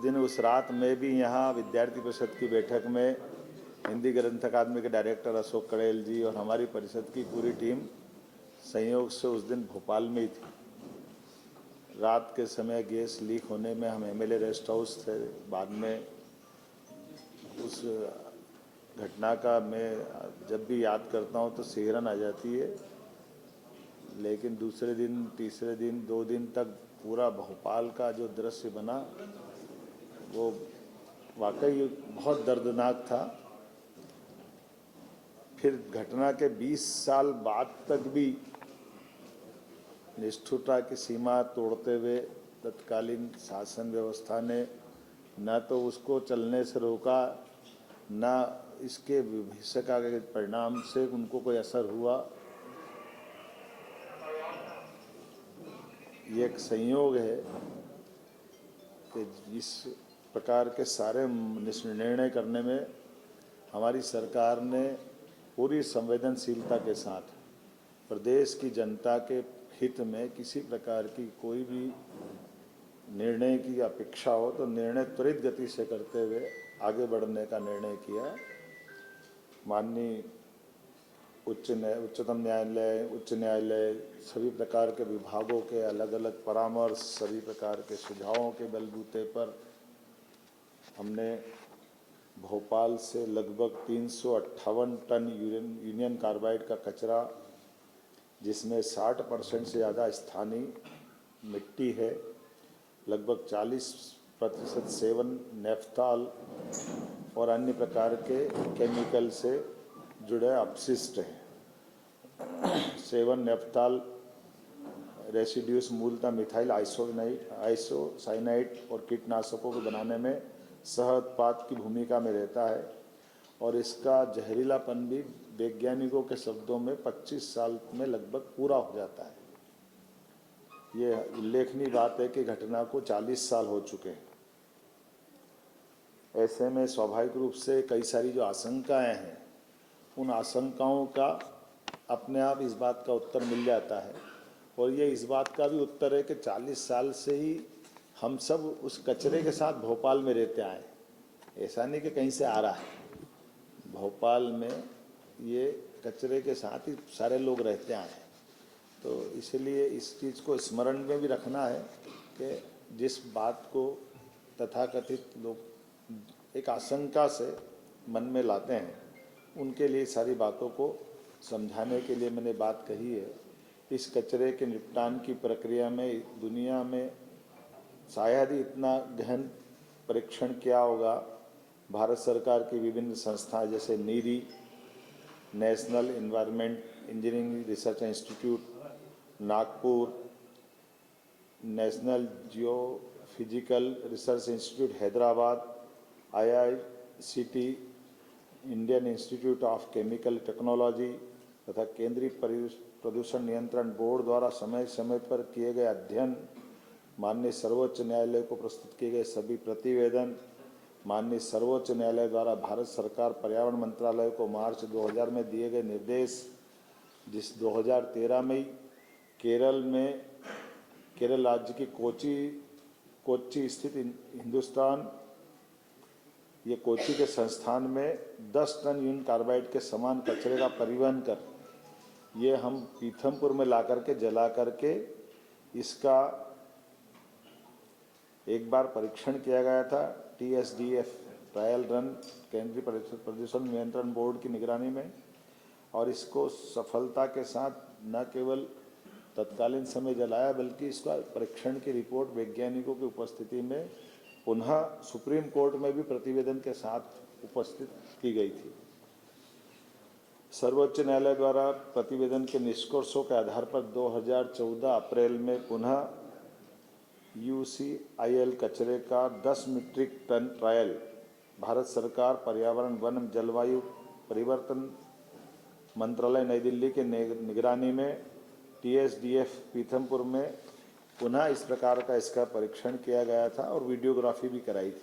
दिन उस रात में भी यहाँ विद्यार्थी परिषद की बैठक में हिंदी ग्रंथ अकादमी के डायरेक्टर अशोक कड़ेल जी और हमारी परिषद की पूरी टीम संयोग से उस दिन भोपाल में ही थी। रात के समय गैस लीक होने में हम एमएलए रेस्ट हाउस थे। बाद में उस घटना का मैं जब भी याद करता हूँ तो सिहरन आ जाती है। लेकिन दूसरे दिन, तीसरे दिन, 2 दिन तक पूरा भोपाल का जो दृश्य बना वो वाकई बहुत दर्दनाक था। फिर घटना के 20 साल बाद तक भी निष्ठुरता की सीमा तोड़ते हुए तत्कालीन शासन व्यवस्था ने न तो उसको चलने से रोका, न इसके भविष्य का परिणाम से उनको कोई असर हुआ। ये एक संयोग है कि इस प्रकार के सारे निर्णय करने में हमारी सरकार ने पूरी संवेदनशीलता के साथ प्रदेश की जनता के हित में किसी प्रकार की कोई भी निर्णय की अपेक्षा हो तो निर्णय त्वरित गति से करते हुए आगे बढ़ने का निर्णय किया। माननीय उच्चतम न्यायालय, उच्च न्यायालय, सभी प्रकार के विभागों के अलग अलग परामर्श, सभी प्रकार के सुझावों के बलबूते पर हमने भोपाल से लगभग 358 टन यूनियन कार्बाइड का कचरा, जिसमें 60% से ज़्यादा स्थानीय मिट्टी है, लगभग 40% सेवन नेफ्थॉल और अन्य प्रकार के केमिकल से जुड़े अपशिष्ट हैं। सेवन नेफ्थॉल रेसिड्यूस मूलतः मिथाइल आइसोसाइनाइड और कीटनाशकों को बनाने में सह उत्पाद की भूमिका में रहता है और इसका जहरीलापन भी वैज्ञानिकों के शब्दों में 25 साल में लगभग पूरा हो जाता है। ये उल्लेखनीय बात है कि घटना को 40 साल हो चुके हैं। ऐसे में स्वाभाविक रूप से कई सारी जो आशंकाएं हैं, उन आशंकाओं का अपने आप इस बात का उत्तर मिल जाता है। और ये इस बात का भी उत्तर है कि 40 साल से ही हम सब उस कचरे के साथ भोपाल में रहते आए। ऐसा नहीं कि कहीं से आ रहा है, भोपाल में ये कचरे के साथ ही सारे लोग रहते आए हैं। तो इसलिए इस चीज़ को स्मरण में भी रखना है कि जिस बात को तथाकथित लोग एक आशंका से मन में लाते हैं, उनके लिए सारी बातों को समझाने के लिए मैंने बात कही है। इस कचरे के निपटान की प्रक्रिया में दुनिया में शायद ही इतना गहन परीक्षण किया होगा। भारत सरकार की विभिन्न संस्थाएं जैसे NEERI, national environment engineering research institute Nagpur, national geophysical research institute Hyderabad, IICT, Indian institute of chemical technology तथा केंद्रीय प्रदूषण नियंत्रण बोर्ड द्वारा समय समय पर किए गए अध्ययन, माननीय सर्वोच्च न्यायालय को प्रस्तुत किए गए सभी प्रतिवेदन, माननीय सर्वोच्च न्यायालय द्वारा भारत सरकार पर्यावरण मंत्रालय को मार्च 2000 में दिए गए निर्देश, जिस 2013 में केरल राज्य की कोच्चि स्थित हिंदुस्तान, ये कोच्चि के संस्थान में 10 टन यूनियन कार्बाइड के समान कचरे का परिवहन कर ये हम पीथमपुर में ला करके जला करके इसका एक बार परीक्षण किया गया था। TSDF ट्रायल रन केंद्रीय प्रदूषण नियंत्रण बोर्ड की निगरानी में, और इसको सफलता के साथ न केवल तत्कालीन समय जलाया बल्कि इसका परीक्षण की रिपोर्ट वैज्ञानिकों की उपस्थिति में पुनः सुप्रीम कोर्ट में भी प्रतिवेदन के साथ उपस्थित की गई थी। सर्वोच्च न्यायालय द्वारा प्रतिवेदन के निष्कर्षों के आधार पर 2014 अप्रैल में पुनः UCIL कचरे का 10 मीट्रिक टन ट्रायल भारत सरकार पर्यावरण वन जलवायु परिवर्तन मंत्रालय नई दिल्ली के निगरानी में TSDF पीथमपुर में पुनः इस प्रकार का इसका परीक्षण किया गया था और वीडियोग्राफी भी कराई थी।